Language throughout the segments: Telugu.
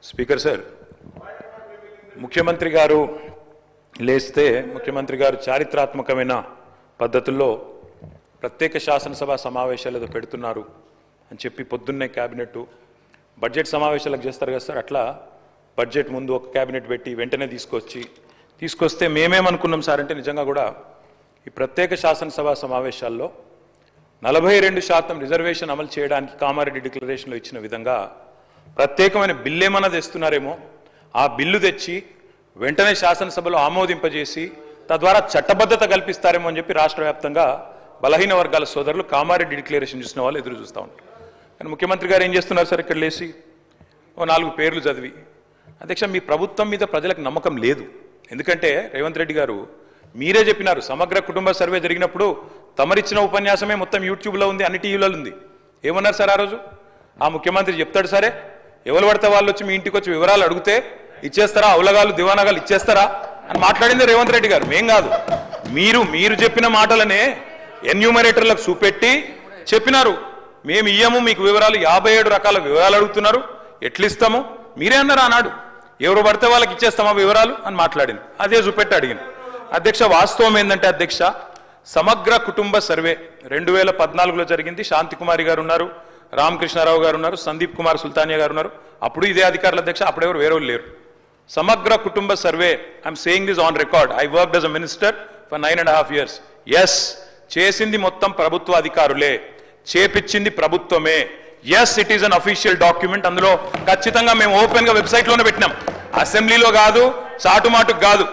స్పీకర్ సార్, ముఖ్యమంత్రి గారు లేస్తే ముఖ్యమంత్రి గారు చారిత్రాత్మకమైన పద్ధతుల్లో ప్రత్యేక శాసనసభ సమావేశాలు పెడుతున్నారు అని చెప్పి పొద్దున్నే క్యాబినెట్ బడ్జెట్ సమావేశాలకు చేస్తారు కదా సార్, అట్లా బడ్జెట్ ముందు ఒక క్యాబినెట్ పెట్టి వెంటనే తీసుకొస్తే మేమేమనుకున్నాం సార్ అంటే నిజంగా కూడా ఈ ప్రత్యేక శాసనసభ సమావేశాల్లో 42% రిజర్వేషన్ అమలు చేయడానికి కామారెడ్డి డిక్లరేషన్లో ఇచ్చిన విధంగా ప్రత్యేకమైన బిల్లు ఏమన్నా తెస్తున్నారేమో, ఆ బిల్లు తెచ్చి వెంటనే శాసనసభలో ఆమోదింపజేసి తద్వారా చట్టబద్ధత కల్పిస్తారేమో అని చెప్పి రాష్ట్ర వ్యాప్తంగా బలహీన వర్గాల సోదరులు కామారెడ్డి డిక్లరేషన్ చూసిన వాళ్ళు ఎదురు చూస్తూ ఉంటారు. కానీ ముఖ్యమంత్రి గారు ఏం చేస్తున్నారు సార్, ఇక్కడ లేచి ఓ 4 పేర్లు చదివి, అధ్యక్ష మీ ప్రభుత్వం మీద ప్రజలకు నమ్మకం లేదు. ఎందుకంటే రేవంత్ రెడ్డి గారు మీరే చెప్పినారు, సమగ్ర కుటుంబ సర్వే జరిగినప్పుడు తమరిచ్చిన ఉపన్యాసమే మొత్తం యూట్యూబ్లో ఉంది, అన్ని టీవీలలో ఉంది. ఏమన్నారు సార్ ఆ రోజు? ఆ ముఖ్యమంత్రి చెప్తాడు సరే, ఎవరు పడితే వాళ్ళు వచ్చి మీ ఇంటికి వచ్చి వివరాలు అడిగితే ఇచ్చేస్తారా, అవులగాలు దివానాగాలు ఇచ్చేస్తారా అని మాట్లాడింది రేవంత్ రెడ్డి గారు, మేం కాదు. మీరు చెప్పిన మాటలనే ఎన్యూమరేటర్లకు చూపెట్టి చెప్పినారు, మేము ఇయ్యము మీకు వివరాలు, 57 రకాల వివరాలు అడుగుతున్నారు, ఎట్లిస్తాము మీరే అన్నారు ఆనాడు, ఎవరు పడితే వాళ్ళకి ఇచ్చేస్తామా వివరాలు అని మాట్లాడింది, అదే చూపెట్టి అడిగింది. అధ్యక్ష వాస్తవం ఏంటంటే అధ్యక్ష, సమగ్ర కుటుంబ సర్వే 2014లో జరిగింది. శాంతికుమారి గారు ఉన్నారు, రామకృష్ణారావు గారు ఉన్నారు, సందీప్ కుమార్ సుల్తానియా గారు ఉన్నారు, అప్పుడు ఇదే అధికారులు అధ్యక్ష, అప్పుడెవరు వేరే లేరు. సమగ్ర కుటుంబ survey, I'm saying this on record, I worked as a minister for 9.5 years. Yes, చేసింది మొత్తం ప్రభుత్వ అధికారులే, చేపించింది ప్రభుత్వమే. Yes, it is an official document. అందులో ఖచ్చితంగా మేము ఓపెన్ గా వెబ్సైట్ లోనే పెట్టినాం, అసెంబ్లీలో కాదు, చాటుమాటుకు కాదు,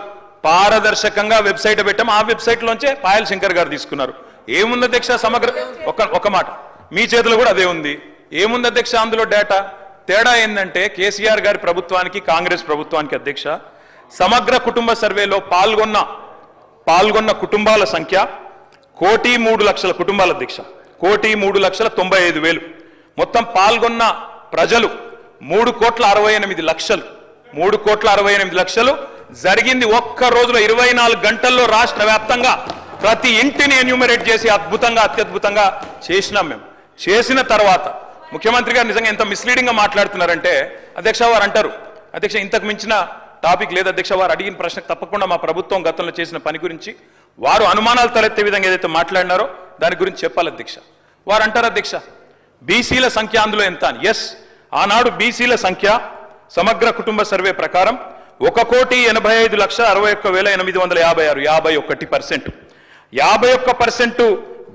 పారదర్శకంగా వెబ్సైట్ పెట్టాం. ఆ వెబ్సైట్ లోంచే పాయల్ శంకర్ గారు తీసుకున్నారు. ఏముంది అధ్యక్ష సమగ్ర, ఒక మాట మీ చేతిలో కూడా అదే ఉంది. ఏముంది అధ్యక్ష అందులో డేటా? తేడా ఏంటంటే కేసీఆర్ గారి ప్రభుత్వానికి కాంగ్రెస్ ప్రభుత్వానికి అధ్యక్ష, సమగ్ర కుటుంబ సర్వేలో పాల్గొన్న కుటుంబాల సంఖ్య 1,03,00,000 కుటుంబాల అధ్యక్ష, 1,03,95,000. మొత్తం పాల్గొన్న ప్రజలు 3,68,00,000. 3,68,00,000 జరిగింది ఒక్క రోజులో, 24 గంటల్లో రాష్ట్ర వ్యాప్తంగా ప్రతి ఇంటిని ఎన్యూమరేట్ చేసి అత్యద్భుతంగా చేసినాం. మేము చేసిన తర్వాత ముఖ్యమంత్రి గారు నిజంగా ఎంత మిస్లీడింగ్ గా మాట్లాడుతున్నారంటే అధ్యక్ష, వారు అంటారు అధ్యక్ష ఇంతకు మించిన టాపిక్ లేదు అధ్యక్ష, వారు అడిగిన ప్రశ్నకు తప్పకుండా మా ప్రభుత్వం గతంలో చేసిన పని గురించి వారు అనుమానాలు తలెత్తే విధంగా ఏదైతే మాట్లాడినారో దాని గురించి చెప్పాలి అధ్యక్ష. వారు అంటారు అధ్యక్ష బీసీల సంఖ్య అందులో ఎంత అని. ఎస్, ఆనాడు బీసీల సంఖ్య సమగ్ర కుటుంబ సర్వే ప్రకారం 1,85,61,856, 51%. 51%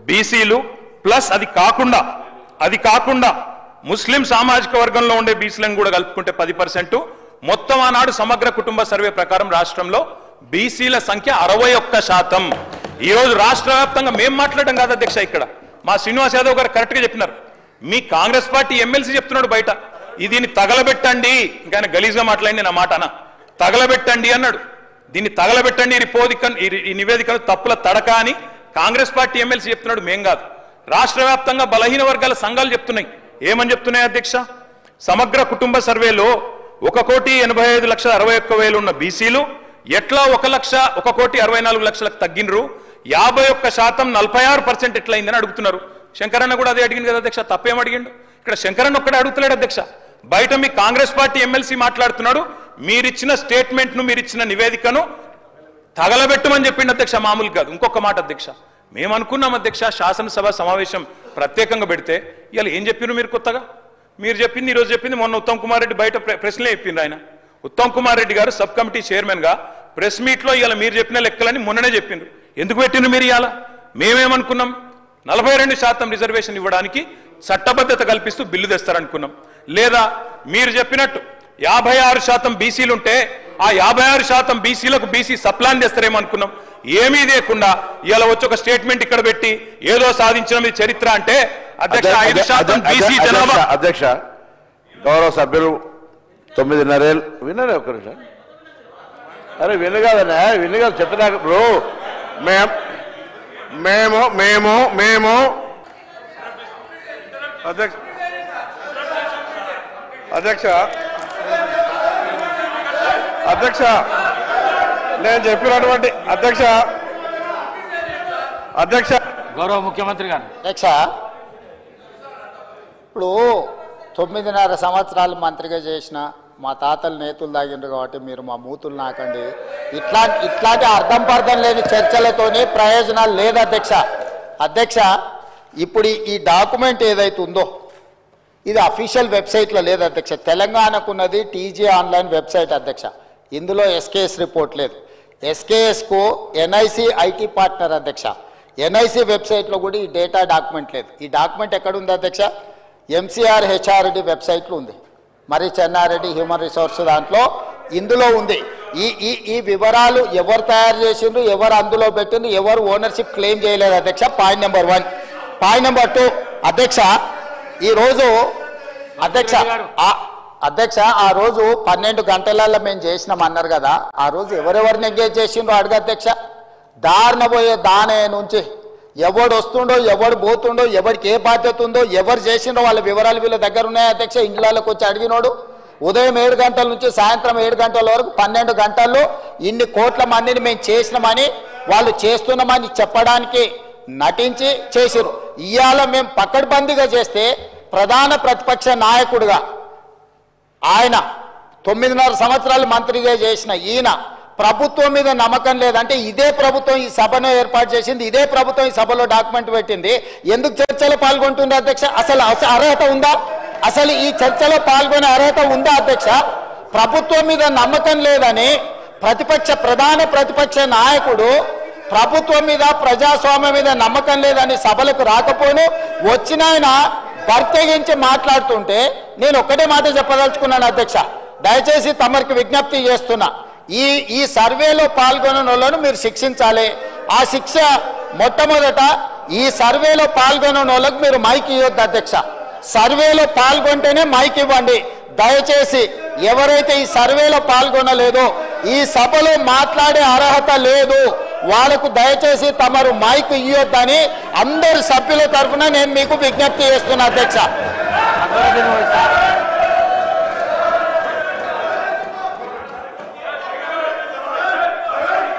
బీసీలు ప్లస్ అది కాకుండా ముస్లిం సామాజిక వర్గంలో ఉండే బీసీలను కూడా కలుపుకుంటే 10%. మొత్తం ఆనాడు సమగ్ర కుటుంబ సర్వే ప్రకారం రాష్ట్రంలో బీసీల సంఖ్య 61%. ఈ రోజు రాష్ట్ర వ్యాప్తంగా మేము మాట్లాడడం కాదు అధ్యక్ష, ఇక్కడ మా శ్రీనివాస్ యాదవ్ గారు కరెక్ట్ గా చెప్పినారు. మీ కాంగ్రెస్ పార్టీ ఎమ్మెల్సీ చెప్తున్నాడు బయట, దీన్ని తగలబెట్టండి, ఇంకా గలీజ్గా మాట్లాడింది నా మాట అన్న, తగలబెట్టండి అన్నాడు. దీన్ని తగలబెట్టండి, ఈ నివేదికను తప్పుల తడక అని కాంగ్రెస్ పార్టీ ఎమ్మెల్సీ చెప్తున్నాడు, మేం కాదు. రాష్ట్ర వ్యాప్తంగా బలహీన వర్గాల సంఘాలు చెప్తున్నాయి. ఏమని చెప్తున్నాయి అధ్యక్ష? సమగ్ర కుటుంబ సర్వేలో 1,85,61,000 ఉన్న బీసీలు ఎట్లా 1,64,00,000 తగ్గినరు, 51% 46% ఎట్లయిందని అడుగుతున్నారు. శంకరన్న కూడా అదే అడిగింది కదా అధ్యక్ష, తప్పేం అడిగిండు? ఇక్కడ శంకరన్న ఒక్కడే అడుగుతలేడు అధ్యక్ష, బయట మీ కాంగ్రెస్ పార్టీ ఎమ్మెల్సీ మాట్లాడుతున్నాడు, మీరిచ్చిన స్టేట్మెంట్ను మీరిచ్చిన నివేదికను తగలబెట్టమని చెప్పిండు అధ్యక్ష, మామూలు కాదు. ఇంకొక మాట అధ్యక్ష, మేము అనుకున్నాం అధ్యక్ష శాసనసభ సమావేశం ప్రత్యేకంగా పెడితే, ఇవాళ ఏం చెప్పినారు మీరు కొత్తగా? మీరు చెప్పింది ఈరోజు చెప్పింది మొన్న ఉత్తమ్ కుమార్ రెడ్డి బయట ప్రెస్లే చెప్పిండ్రు. ఆయన ఉత్తమ్ కుమార్ రెడ్డి గారు సబ్ కమిటీ చైర్మన్ గా ప్రెస్ మీట్ లో ఇవాళ మీరు చెప్పిన లెక్కలని మొన్ననే చెప్పిండ్రు. ఎందుకు పెట్టిండ్రు మీరు? ఇవాళ మేమేమనుకున్నాం, 42% రిజర్వేషన్ ఇవ్వడానికి చట్టబద్ధత కల్పిస్తూ బిల్లు తెస్తారనుకున్నాం. లేదా మీరు చెప్పినట్టు 56% బీసీలు ఉంటే ఆ 56% బీసీలకు బీసీ సప్లాన్ చేస్తారేమో అనుకున్నాం. ఏమీ లేకుండా ఇలా వచ్చి ఒక స్టేట్మెంట్ ఇక్కడ పెట్టి ఏదో సాధించిన మీ చరిత్ర అంటే అధ్యక్ష 5% బీసీ జనాభా. అధ్యక్ష గౌరవ సభ్యులు 9:30 ఏళ్ళు విన్నారే ఒక నిమిషం. అరే విను కాదన్నా, విను కాదు చెప్పినాక బ్రో, మేము అధ్యక్ష నేను చెప్పినటువంటి అధ్యక్ష గౌరవ ముఖ్యమంత్రి గారు అధ్యక్ష ఇప్పుడు 9.5 సంవత్సరాలు మంత్రిగా చేసిన మా తాతలు నేతులు తాగిండ్రు కాబట్టి మీరు మా మూతులు నాకండి. ఇట్లాంటి అర్థం పర్థం లేని చర్చలతోనే ప్రయోజనాలు లేదు అధ్యక్ష. అధ్యక్ష, ఇప్పుడు ఈ డాక్యుమెంట్ ఏదైతే ఉందో ఇది అఫీషియల్ వెబ్సైట్లో లేదు అధ్యక్ష. తెలంగాణకున్నది టీజీ ఆన్లైన్ వెబ్సైట్ అధ్యక్ష. ఇందులో ఎస్కేఎస్ రిపోర్ట్ లేదు. ఎస్కేఎస్కు ఎన్ఐసి ఐటీ పార్ట్నర్ అధ్యక్ష. ఎన్ఐసి వెబ్సైట్లో కూడా ఈ డేటా డాక్యుమెంట్ లేదు. ఈ డాక్యుమెంట్ ఎక్కడుంది అధ్యక్ష? ఎంసీఆర్ హెచ్ఆర్డి వెబ్సైట్లో ఉంది. మరి చెన్నారెడ్డి హ్యూమన్ రిసోర్స్ దాంట్లో ఇందులో ఉంది. ఈ వివరాలు ఎవరు తయారు చేసిండ్రు, ఎవరు అందులో పెట్టిండ్రు, ఎవరు ఓనర్షిప్ క్లెయిమ్ చేయలేదు అధ్యక్ష. Point number 1. పాయింట్ నెంబర్ 2 అధ్యక్ష, ఈరోజు అధ్యక్ష ఆ రోజు 12 గంటలలో మేము చేసినాం అన్నారు కదా, ఆ రోజు ఎవరెవరిని ఎంగేజ్ చేసిండ్రో అడుగు అధ్యక్ష. దారిన పోయే దానే నుంచి ఎవడు వస్తుండో, ఎవడు పోతుండో, ఎవరికి ఏ బాధ్యత ఉందో, ఎవరు చేసిండో వాళ్ళ వివరాలు వీళ్ళ దగ్గర ఉన్నాయి అధ్యక్ష. ఇండ్లలోకి వచ్చి అడిగినోడు ఉదయం 7 గంటల నుంచి సాయంత్రం 7 గంటల వరకు 12 గంటల్లో ఇన్ని కోట్ల మందిని మేము చేసినామని వాళ్ళు చేస్తున్నామని చెప్పడానికి నటించి చేసిరు. ఇవాళ మేము పకడ్బందీగా చేస్తే ప్రధాన ప్రతిపక్ష నాయకుడిగా ఆయన 9.5 సంవత్సరాలు మంత్రిగా చేసిన ఈయన ప్రభుత్వం మీద నమ్మకం లేదంటే ఇదే ప్రభుత్వం ఈ సభను ఏర్పాటు చేసింది, ఇదే ప్రభుత్వం ఈ సభలో డాక్యుమెంట్ పెట్టింది. ఎందుకు చర్చలో పాల్గొంటుంది అధ్యక్ష? అసలు అర్హత ఉందా? అసలు ఈ చర్చలో పాల్గొనే అర్హత ఉందా అధ్యక్ష? ప్రభుత్వం మీద నమ్మకం లేదని ప్రధాన ప్రతిపక్ష నాయకుడు ప్రభుత్వం మీద ప్రజాస్వామ్యం మీద నమ్మకం లేదని సభలకు రాకపోను వచ్చిన ఆయన ప్రత్యేకించి మాట్లాడుతుంటే నేను ఒక్కటే మాట చెప్పదలుచుకున్నాను అధ్యక్ష. దయచేసి తమరికి విజ్ఞప్తి చేస్తున్నా, ఈ సర్వేలో పాల్గొన్న వాళ్ళను మీరు శిక్షించాలి. ఆ శిక్ష మొట్టమొదట ఈ సర్వేలో పాల్గొన్న వాళ్ళకు మీరు మైక్ ఇవ్వద్దు అధ్యక్ష. సర్వేలో పాల్గొంటేనే మైక్ ఇవ్వండి దయచేసి. ఎవరైతే ఈ సర్వేలో పాల్గొనలేదో, ఈ సభలో మాట్లాడే అర్హత లేదు, వాళ్ళకు దయచేసి తమరు మైక్ ఇవ్వద్దని అందరి సభ్యుల తరఫున నేను మీకు విజ్ఞప్తి చేస్తున్నా అధ్యక్ష.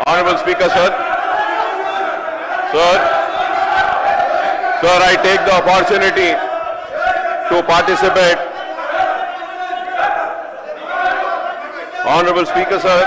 Honorable Speaker, sir. Sir, I take the opportunity to participate. Honorable Speaker, sir.